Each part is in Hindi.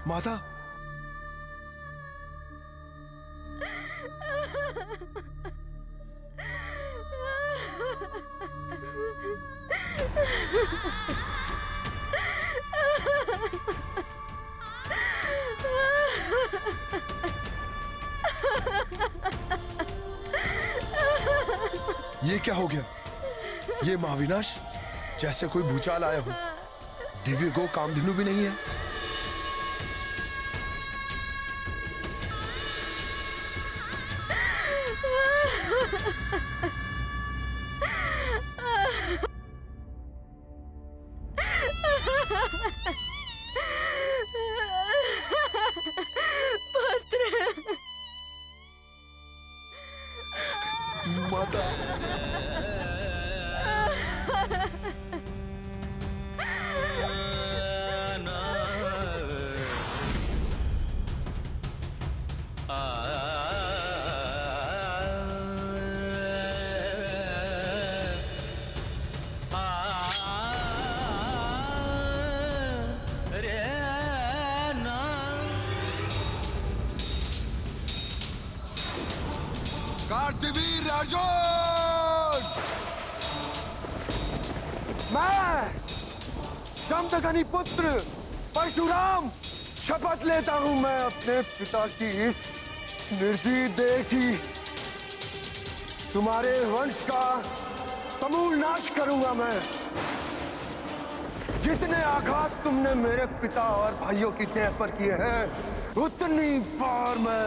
माता, ये क्या हो गया? ये महाविनाश जैसे कोई भूचाल आया हो। दिव्य गो कामधेनु भी नहीं है। माता, कार्तवीर अर्जुन! मैं जमदग्नि पुत्र परशुराम शपथ लेता हूं, मैं अपने पिता की इस निर्जीव देह की तुम्हारे वंश का समूल नाश करूंगा। मैं जितने आघात तुमने मेरे पिता और भाइयों की देह पर किए हैं, उतनी बार मैं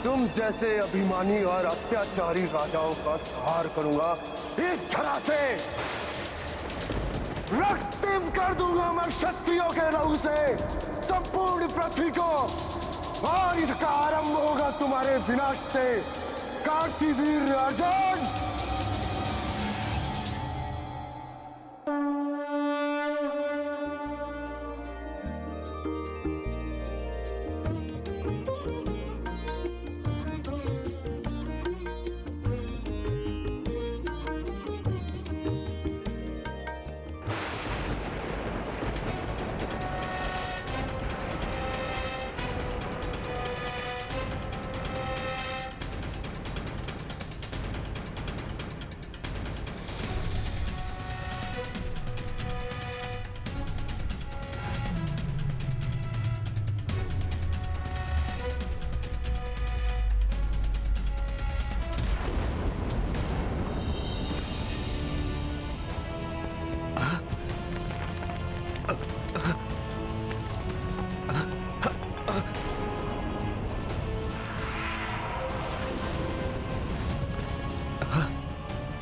तुम जैसे अभिमानी और अत्याचारी राजाओं का संहार करूंगा। इस धरा से रक्तिम कर दूंगा मैं क्षत्रियों के लहू से संपूर्ण पृथ्वी को, और इसका आरंभ होगा तुम्हारे विनाश से, कार्तवीर अर्जुन।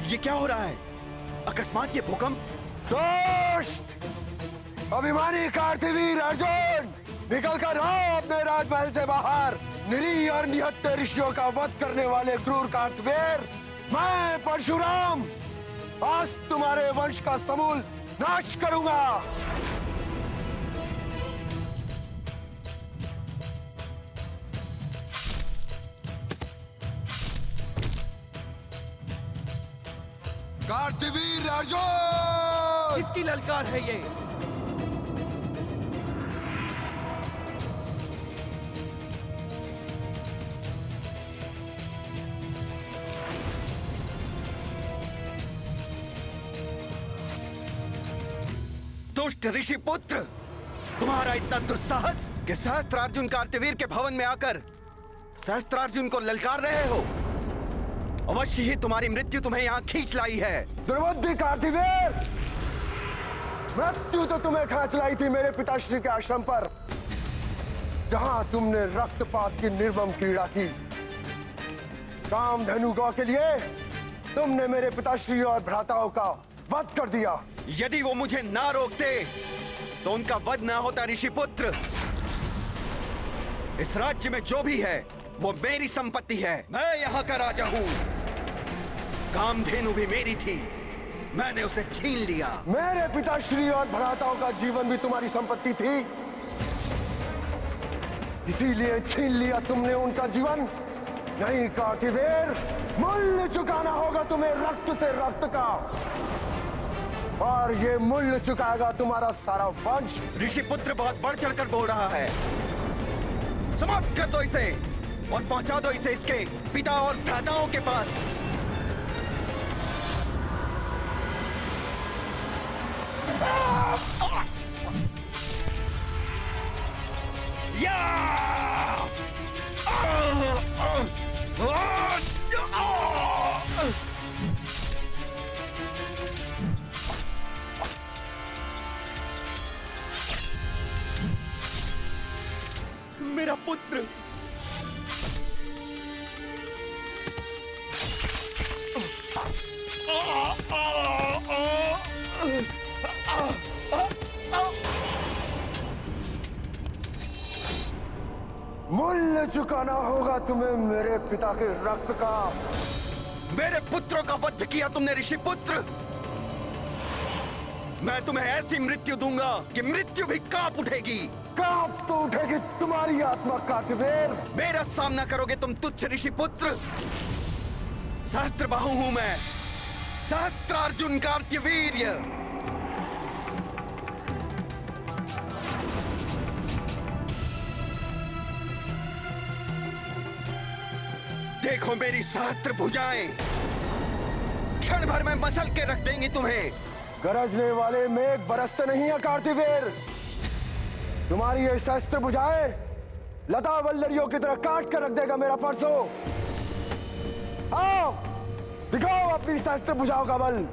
ये क्या हो रहा है? अकस्मात ये भूकंप? दुष्ट अभिमानी कार्तवीर अर्जुन, निकल कर आओ अपने राजमहल से बाहर। निरीह और निहत्थे ऋषियों का वध करने वाले क्रूर कार्तवीर, मैं परशुराम आज तुम्हारे वंश का समूल नाश करूंगा। कार्तवीर अर्जुन! किसकी ललकार है ये? दुष्ट ऋषि पुत्र, तुम्हारा इतना दुस्साहस कि सहस्त्रार्जुन कार्तवीर के भवन में आकर सहस्त्रार्जुन को ललकार रहे हो। अवश्य ही तुम्हारी मृत्यु तुम्हें यहाँ खींच लाई है। दुर्बुद्धि कार्तवीर, मृत्यु तो तुम्हें खींच लाई थी मेरे पिताश्री के आश्रम पर, जहां तुमने रक्तपात की निर्मम क्रीड़ा की। कामधेनु गौ के लिए तुमने मेरे पिताश्री और भ्राताओं का वध कर दिया। यदि वो मुझे ना रोकते तो उनका वध ना होता ऋषि पुत्र। इस राज्य में जो भी है वो मेरी संपत्ति है। मैं यहाँ का राजा हूँ। कामधेनु भी मेरी थी, मैंने उसे छीन लिया। मेरे पिताश्री और भ्राताओं का जीवन भी तुम्हारी संपत्ति थी, इसीलिए छीन लिया तुमने उनका जीवन। नहीं कार्तवीर, मूल्य चुकाना होगा तुम्हें रक्त से रक्त का, और ये मूल्य चुकाएगा तुम्हारा सारा वंश। ऋषि पुत्र बहुत बढ़ चढ़कर बोल रहा है। समाप्त कर दो इसे और पहुंचा दो इसे इसके पिता और भ्राताओं के पास। मेरा पुत्र मूल्य चुकाना होगा तुम्हें मेरे पिता के रक्त का। मेरे पुत्रों का वध किया तुमने ऋषि पुत्र। मैं तुम्हें ऐसी मृत्यु दूंगा कि मृत्यु भी कांप उठेगी। कांप तो उठेगी तुम्हारी आत्मा कार्तवीर। मेरा सामना करोगे तुम तुच्छ ऋषि पुत्र। सहस्त्रबाहु हूं मैं, सहस्त्रार्जुन कार्तवीर्य। देखो मेरी सहस्त्र भुजाएं, क्षण भर में मसल के रख देंगी तुम्हें। गरजने वाले मेघ बरसते नहीं है कार्तवीर। तुम्हारी ये शस्त्र भुजाएं लता वल्लरियों की तरह काट कर रख देगा मेरा परसों। आओ दिखाओ अपनी शस्त्र भुजाओं का बल।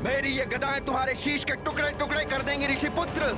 मेरी ये गदाएं तुम्हारे शीश के टुकड़े टुकड़े कर देंगी ऋषि पुत्र।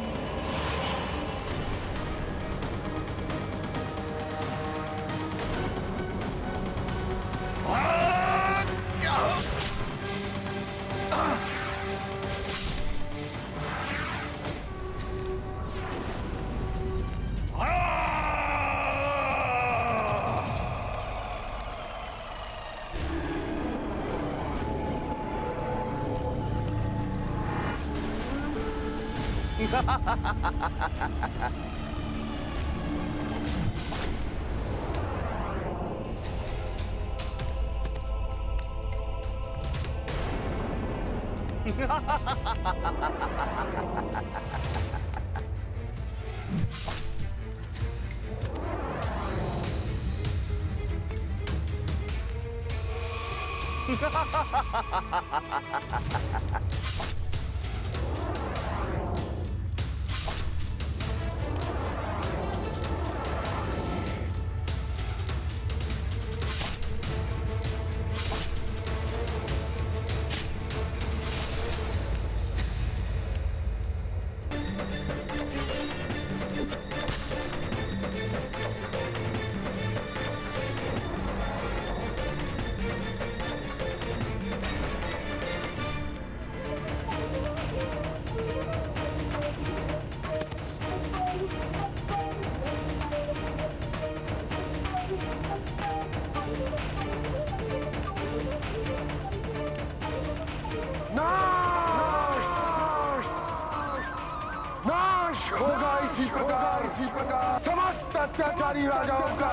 नाश होगा इसी प्रकार समस्त अत्याचारी राजाओं का